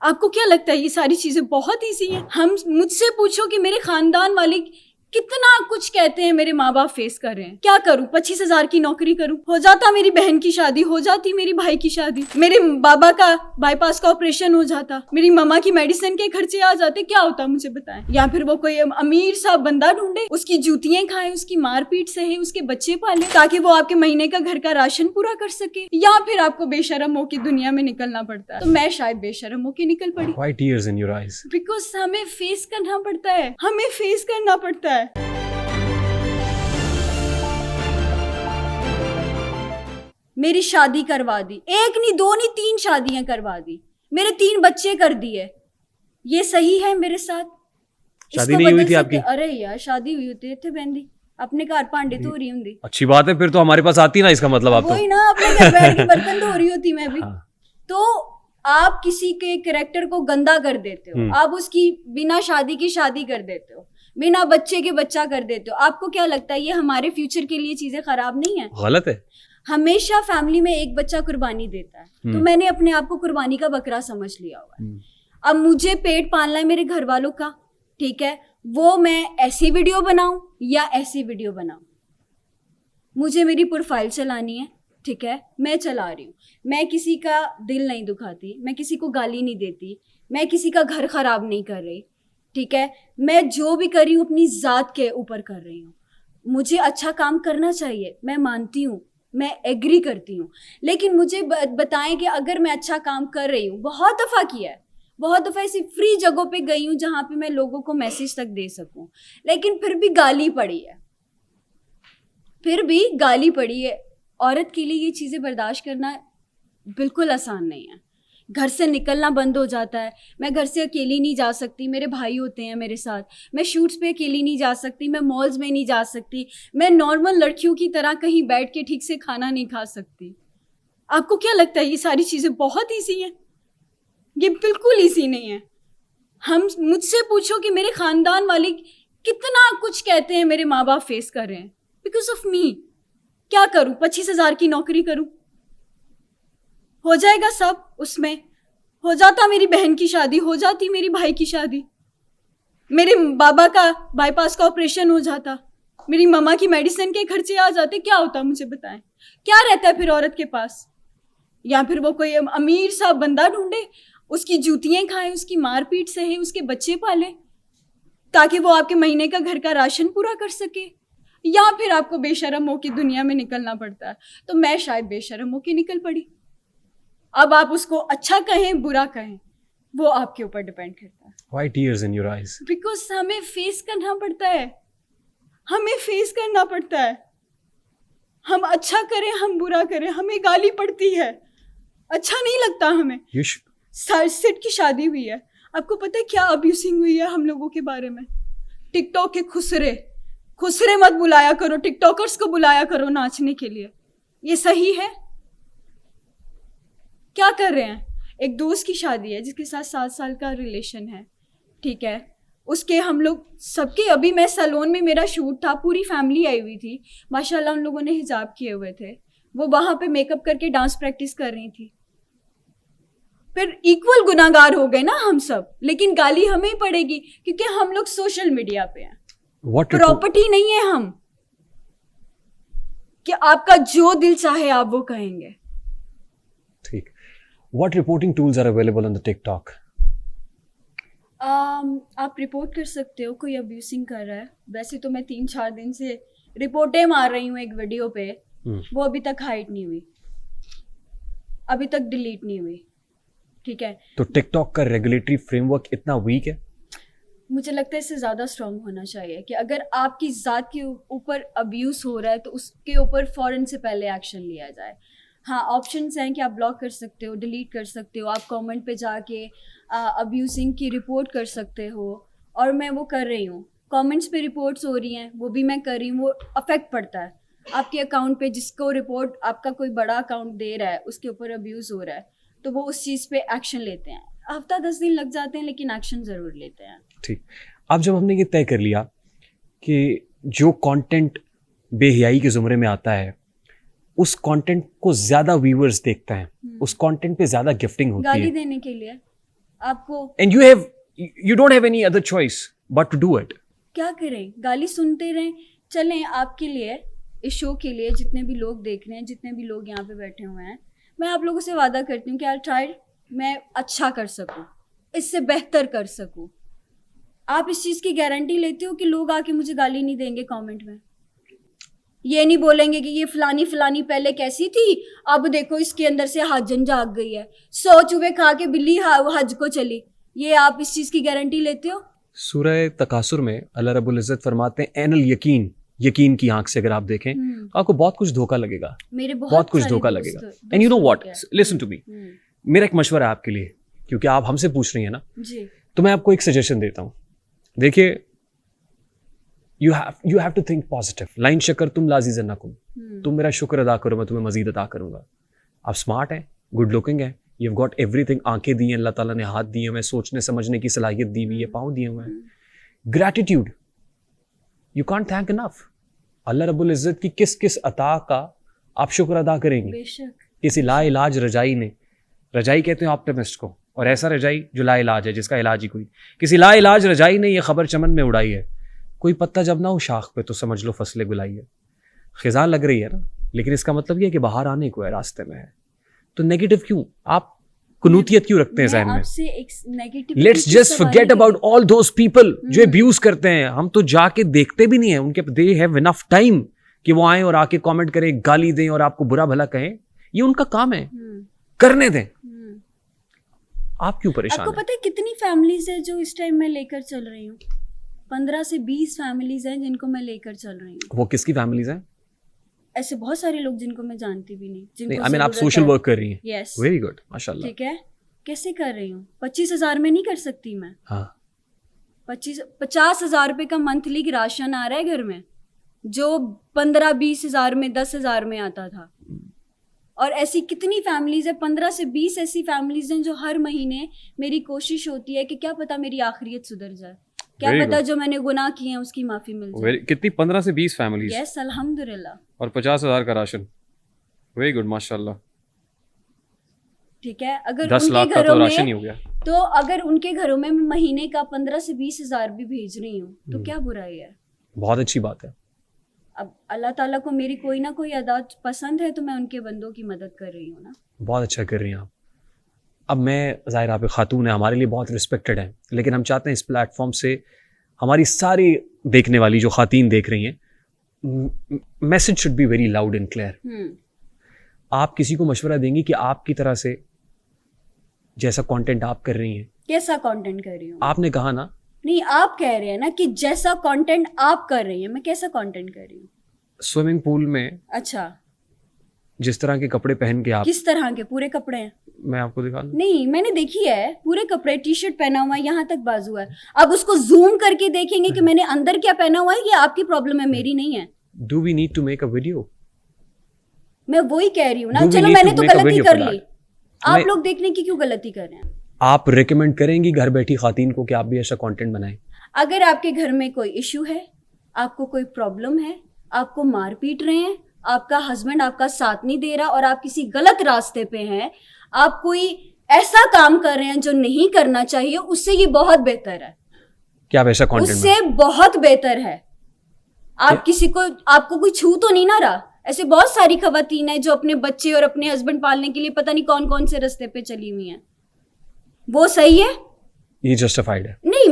आपको क्या लगता है ये सारी चीजें बहुत ईजी हैं? हम मुझसे पूछो कि मेरे खानदान वाले कितना कुछ कहते हैं मेरे माँ बाप फेस कर रहे हैं। क्या करूं? 25,000 की नौकरी करूं? हो जाता मेरी बहन की शादी, हो जाती मेरी भाई की शादी, मेरे बाबा का बाईपास का ऑपरेशन हो जाता, मेरी मम्मा की मेडिसिन के खर्चे आ जाते, क्या होता मुझे बताएं? या फिर वो कोई अमीर सा बंदा ढूंढे, उसकी जूतियां खाए, उसकी मारपीट सहे, उसके बच्चे पाले ताकि वो आपके महीने का घर का राशन पूरा कर सके, या फिर आपको बेशर्म हो के दुनिया में निकलना पड़ता है। तो मैं शायद बेशर्म हो के निकल पड़ी। Why tears in your eyes? Because हमें फेस करना पड़ता है, हमें फेस करना पड़ता है। मेरी शादी करवा दी, एक नहीं दो नहीं 3 शादियां करवा दी, मेरे 3 बच्चे कर दिए। ये सही है मेरे साथ? शादी नहीं हुई थी आपकी? अरे यार शादी हुई होती थे बहंदी, अपने घर भांडे धो रही हूँ। अच्छी बात है, फिर तो हमारे पास आती ना, इसका मतलब आप वही ना, अपने घर बैठ के बर्तन धो रही होती मैं भी। हाँ। तो आप किसी के कैरेक्टर को गंदा कर देते हो, आप उसकी बिना शादी की शादी कर देते हो, बिना बच्चे के बच्चा कर देते हो। आपको क्या लगता है ये हमारे फ्यूचर के लिए चीजें खराब नहीं है? गलत है। हमेशा फैमिली में एक बच्चा कुर्बानी देता है, तो मैंने अपने आप को कुर्बानी का बकरा समझ लिया हुआ है। अब मुझे पेट पालना है मेरे घर वालों का, ठीक है, वो मैं ऐसी वीडियो बनाऊं या ऐसी वीडियो बनाऊं, मुझे मेरी प्रोफाइल चलानी है, ठीक है, मैं चला रही हूँ। मैं किसी का दिल नहीं दुखाती, मैं किसी को गाली नहीं देती, मैं किसी का घर खराब नहीं कर रही, ठीक है। मैं जो भी कर रही हूँ अपनी जात के ऊपर कर रही हूँ। मुझे अच्छा काम करना चाहिए, मैं मानती हूँ, मैं एग्री करती हूँ, लेकिन मुझे बताएं कि अगर मैं अच्छा काम कर रही हूँ, बहुत दफ़ा किया है, बहुत दफ़ा ऐसी फ्री जगहों पे गई हूँ जहाँ पे मैं लोगों को मैसेज तक दे सकूँ, लेकिन फिर भी गाली पड़ी है, फिर भी गाली पड़ी है। औरत के लिए ये चीज़ें बर्दाश्त करना बिल्कुल आसान नहीं है। घर से निकलना बंद हो जाता है, मैं घर से अकेली नहीं जा सकती, मेरे भाई होते हैं मेरे साथ, मैं शूट्स पे अकेली नहीं जा सकती, मैं मॉल्स में नहीं जा सकती, मैं नॉर्मल लड़कियों की तरह कहीं बैठ के ठीक से खाना नहीं खा सकती। आपको क्या लगता है ये सारी चीज़ें बहुत ईजी हैं? ये बिल्कुल ईजी नहीं है। हम मुझसे पूछो कि मेरे खानदान वाले कितना कुछ कहते हैं मेरे माँ बाप फेस कर रहे हैं बिकॉज ऑफ मी। क्या करूं? 25,000 की नौकरी करूं? हो जाएगा सब उसमें, हो जाता मेरी बहन की शादी, हो जाती मेरी भाई की शादी, मेरे बाबा का बाईपास का ऑपरेशन हो जाता, मेरी मम्मा की मेडिसिन के खर्चे आ जाते, क्या होता मुझे बताएं? क्या रहता है फिर औरत के पास? या फिर वो कोई अमीर सा बंदा ढूंढे, उसकी जूतियां खाए, उसकी मारपीट सहे, उसके बच्चे पाले ताकि वो आपके महीने का घर का राशन पूरा कर सके, या फिर आपको बेशर्म हो के दुनिया में निकलना पड़ता है। तो मैं शायद बेशर्म हो के निकल पड़ी। अब आप उसको अच्छा कहें बुरा कहें, वो आपके ऊपर डिपेंड करता है। Why tears in your eyes? Because हमें फेस करना पड़ता है, हमें फेस करना पड़ता है। हम अच्छा करें हम बुरा करें, हमें गाली पड़ती है, अच्छा नहीं लगता हमें। सिड की शादी हुई है, आपको पता है क्या अब्यूसिंग हुई है हम लोगों के बारे में? टिकटॉक के खुसरे खुसरे मत बुलाया करो, टिकटॉकर्स को बुलाया करो नाचने के लिए। ये सही है? क्या कर रहे हैं? एक दोस्त की शादी है जिसके साथ 7 साल का रिलेशन है, ठीक है, उसके हम लोग सबके, अभी मैं सैलून में मेरा शूट था, पूरी फैमिली आई हुई थी, माशाल्लाह उन लोगों ने हिजाब किए हुए थे, वो वहां पे मेकअप करके डांस प्रैक्टिस कर रही थी। फिर इक्वल गुनाहगार हो गए ना हम सब, लेकिन गाली हमें ही पड़ेगी क्योंकि हम लोग सोशल मीडिया पे हैं, प्रॉपर्टी नहीं है हम कि आपका जो दिल चाहे आप वो कहेंगे। ठीक। What reporting tools are available on the TikTok? आप रिपोर्ट कर सकते हो कोई अब्यूसिंग कर रहा है। वैसे तो मैं 3-4 दिन से रिपोर्टें मार रही हूँ एक वीडियो पे, वो अभी तक हाइड नहीं हुई, अभी तक डिलीट नहीं हुई, ठीक है। तो टिकटॉक का रेगुलेटरी फ्रेमवर्क इतना वीक है? मुझे लगता है इससे ज़्यादा स्ट्रॉन्ग होना चाहिए कि अगर आपकी ज़ात के ऊपर अब्यूज़ हो रहा है तो उसके ऊपर फ़ौरन से पहले एक्शन लिया जाए। हाँ, ऑप्शंस हैं कि आप ब्लॉक कर सकते हो, डिलीट कर सकते हो, आप कमेंट पे जाके अब्यूजिंग की रिपोर्ट कर सकते हो, और मैं वो कर रही हूँ। कमेंट्स पे रिपोर्ट्स हो रही हैं, वो भी मैं कर रही हूँ, वो अफेक्ट पड़ता है आपके अकाउंट पे। जिसको रिपोर्ट आपका कोई बड़ा अकाउंट दे रहा है, उसके ऊपर अब्यूज़ हो रहा है, तो वो उस चीज़ पे एक्शन लेते हैं। हफ्ता 10 दिन लग जाते हैं, लेकिन एक्शन ज़रूर लेते हैं। ठीक। अब जब हमने ये तय कर लिया कि जो कंटेंट बेहयाई के ज़ुमरे में आता है उस कंटेंट को ज़्यादा व्यूअर्स देखते हैं, उस कंटेंट पे ज़्यादा गिफ्टिंग होती है, गाली देने के लिए आपको and you don't have any other choice but to do it. क्या करें, गाली सुनते रहें? चलें, आपके लिए, इस शो के लिए जितने भी लोग देख रहे हैं, जितने भी लोग यहाँ पे बैठे हुए हैं, मैं आप लोगों से वादा करती हूँ कि आई ट्राई, मैं अच्छा कर सकूँ, इससे बेहतर कर सकूँ। आप इस चीज़ की गारंटी लेते हो कि लोग आके मुझे गाली नहीं देंगे कमेंट में? ये नहीं बोलेंगे कि ये फलानी फलानी पहले कैसी थी, अब देखो इसके अंदर से हजन जाग गई है, 100 चूहे खा के बिल्ली हज को चली। ये आप इस चीज़ की गारंटी लेते हो? सूरह तकासुर में अल्लाह रब्बुल इज्जत फरमाते हैं एनल यकीन की आंख से अगर आप देखें आपको बहुत कुछ धोखा लगेगा, मेरे बहुत कुछ धोखा लगेगा। And you know what, listen to me, मेरा एक मशवरा है आपके लिए, क्योंकि आप हमसे पूछ रही हैं ना जी, तो मैं आपको एक सजेशन देता हूँ। देखिए, you have to think positive. लाइन शकर तुम लाजी जन्नकुम, तुम मेरा शुक्र अदा करो मैं तुम्हें मजीद अदा करूंगा। आप स्मार्ट हैं, गुड लुकिंग है, यू हैव गॉट एवरीथिंग, आंखें दी हैं अल्लाह ताला ने, हाथ दिए हुए, सोचने समझने की सलाहियत दी हुई है, पाँव दिए हुए हैं। Gratitude you can't thank enough. अल्लाह रब्बुल इज्जत की किस किस अता का आप शुक्र अदा करेंगे? बेशक। किसी लाइलाज रजाई ने, रजाई कहते हैं ऑप्टिमिस्ट को, और ऐसा रजाई जो लाइलाज है, जिसका इलाज ही कोई, किसी लाइलाज रजाई ने ये खबर चमन में उड़ाई है, कोई पत्ता जब ना हो शाख पे तो समझ लो फसलें गुलाई है। खिजां लग रही है ना, लेकिन इसका मतलब ये है कि बाहर आने को है, रास्ते में है। तो नेगेटिव क्यों, आप कुनूतियत क्यों रखते हैं ज़हन में? आपसे एक negative, let's just forget about all those people जो अब्यूज करते हैं। हम तो जाके देखते भी नहीं है, उनके दे हैव इनफ टाइम कि वो आए और आके कमेंट करें, गाली दें और आपको बुरा भला कहें। ये उनका काम है, करने दें। आप क्यों परेशान आपको हैं? पता है कितनी फैमिलीज है जो इस टाइम मैं लेकर चल रही हूँ? 15 से 20 फैमिलीज हैं जिनको मैं लेकर चल रही हूँ। वो किसकी फैमिलीज हैं? ऐसे बहुत सारे लोग जिनको मैं जानती भी नहीं, जिनको आई मीन आप सोशल वर्क कर रही हैं? यस, वेरी गुड, माशाल्लाह। ठीक है। कैसे कर रही हूँ? 25,000 में नहीं कर सकती मैं। हाँ, 50,000 रुपए का मंथली राशन आ रहा है घर में, जो 15-20 हजार में, 10,000 में आता था। और ऐसी कितनी फैमिलीज है, 15 से 20 ऐसी फैमिलीज हैं जो हर महीने मेरी कोशिश होती है कि क्या पता मेरी आखिरत सुधर जाए, क्या Very पता good. जो मैंने गुनाह किए हैं उसकी माफी मिल जाए। कितनी? 15 से 20 फैमिलीज? यस, अल्हम्दुलिल्लाह। और 50,000 का राशन, वेरी गुड, माशाल्लाह। ठीक है, अगर 10 उनके लाख का घरों तो राशन ही में, हो गया। तो अगर उनके घरों में मैं महीने का 15 से 20 हजार भी भेज रही हूँ तो क्या बुराई है? बहुत अच्छी बात है। अब अल्लाह ताला को मेरी कोई ना कोई अदा पसंद है तो मैं उनके बंदों की मदद कर रही हूँ ना। बहुत अच्छा कर रही हैं आप। अब मैं, ज़ाहिर आप एक खातून है, हमारे लिए बहुत रिस्पेक्टेड है, लेकिन हम चाहते हैं इस प्लेटफॉर्म से हमारी सारी देखने वाली जो खातीन देख रही हैं, message should be very loud and clear. आप किसी को मशवरा देंगी कि आपकी तरह से जैसा कंटेंट आप कर रही हैं? कैसा कंटेंट कर रही हूँ? आपने कहा ना, नहीं, आप कह रहे हैं ना कि जैसा कंटेंट आप कर रही हैं, मैं कैसा कंटेंट कर रही हूँ? स्विमिंग पूल में अच्छा, जिस तरह के कपड़े पहन के आप, किस तरह के? पूरे कपड़े हैं? मैं आपको दिखा दूं? नहीं, मैंने देखी है पूरे कपड़े, टी शर्ट पहना हुआ है, यहाँ तक बाजू है। अब उसको जूम करके देखेंगे कि मैंने अंदर क्या पहना हुआ है, ये आपकी प्रॉब्लम है, मेरी नहीं है। Do we need to make a video? मैं वही कह रही हूँ ना। Do we चलो need मैंने to तो make a गलती video कर for ली, that? आप मैं- लोग देखने की क्यों गलती कर रहे हैं? आप रिकमेंड करेंगी घर बैठी खातीन को कि आप भी ऐसा कंटेंट बनाएं? अगर आपके घर में कोई इशू है, आपको कोई प्रॉब्लम है, आपको मार पीट रहे हैं, आपका हस्बैंड आपका साथ नहीं दे रहा और आप किसी गलत रास्ते पे हैं, आप कोई ऐसा काम कर रहे हैं जो नहीं करना चाहिए, उससे ये बहुत बेहतर है। क्या आप ऐसा कंटेंट उससे बहुत बेहतर है। आप किसी को, आपको कोई छू तो नहीं ना रहा। ऐसे बहुत सारी खवातीन हैं जो अपने बच्चे और अपने हस्बैंड पालने के लिए पता नहीं कौन कौन से रास्ते पे चली हुई हैं। वो सही है? ये जस्टिफाइड है? नहीं,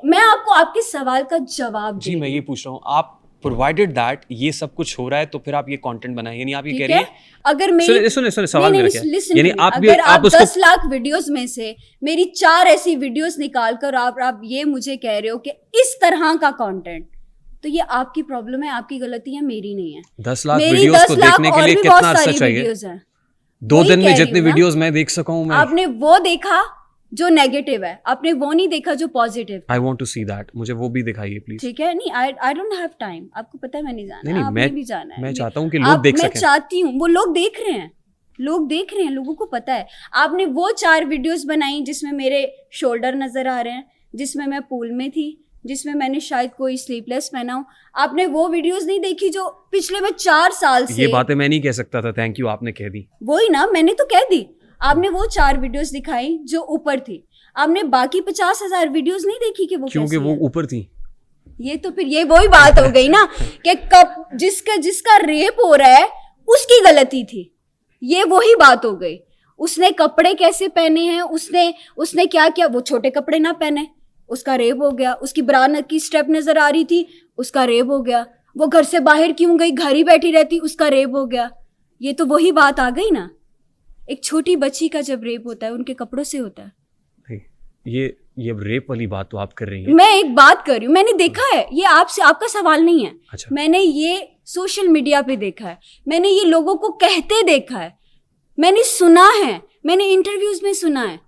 मैं आपको आपके सवाल का जवाब जी, मैं ये पूछ रहा हूँ, आप प्रोवाइडेड दैट ये सब कुछ हो रहा है तो फिर आप ये कंटेंट बनाएं, यानी आप ये कह रही हैं? अगर मेरी सुने सवाल मेरा क्या है? यानी आप भी, अगर आप उसको 10 लाख वीडियोस में से मेरी 4 ऐसी वीडियोस निकाल कर आप ये मुझे कह रहे हो कि इस तरह का कंटेंट, तो ये आपकी प्रॉब्लम है, आपकी गलती है, मेरी नहीं है। 10 लाख मेरी वीडियोस 10 को लाख देखने के और लिए भी कितना बहुत अर्सा सारी चाहिए? वीडियोस हैं। 2 वही दिन में कह रही जितने हूँ ना। वीडियोस मैं देख सका हूं, मैं आपने वो देखा जो नेगेटिव है, आपने वो नहीं देखा जो positive. I want to see that, मुझे वो भी दिखाइए प्लीज। ठीक है? नहीं, आई डोंट हैव टाइम। आपको पता है मैं नहीं जाना, नहीं, आपने भी जाना है। मैं चाहता हूँ कि लोग देख मैं सकें। चाहती हूँ, वो लोग देख रहे हैं, लोगों को पता है। आपने वो 4 वीडियोस बनाई जिसमें मेरे शोल्डर नजर आ रहे हैं, जिसमें मैं पूल में थी, जिसमें मैंने शायद कोई स्लीपलेस पहना हो। आपने वो वीडियोस नहीं देखी जो पिछले मैं 4 साल से, ये बातें मैं नहीं कह सकता था, थैंक यू, आपने कह दी। वही ना, मैंने तो कह दी। आपने वो 4 वीडियोस दिखाई जो ऊपर थी। आपने बाकी 50,000 वीडियोस नहीं देखी कि वो क्योंकि कैसी वो है? ऊपर थी। ये तो फिर ये वही बात हो गई ना कि कब जिसका रेप हो रहा है उसकी गलती थी, ये वही बात हो गई। उसने कपड़े कैसे पहने हैं, उसने क्या किया, वो छोटे कपड़े ना पहने, उसका रेप हो गया। उसकी ब्रा की स्टेप नजर आ रही थी, उसका रेप हो गया। वो घर से बाहर क्यों गई, घर ही बैठी रहती, उसका रेप हो गया। ये तो वही बात आ गई ना, एक छोटी बच्ची का जब रेप होता है उनके कपड़ों से होता है। नहीं, ये रेप वाली बात तो आप कर रही हैं। मैं एक बात कर रही हूँ, मैंने देखा है, ये आपसे आपका सवाल नहीं है। अच्छा। मैंने ये सोशल मीडिया पे देखा है, मैंने ये लोगों को कहते देखा है, मैंने सुना है, मैंने इंटरव्यूज में सुना है।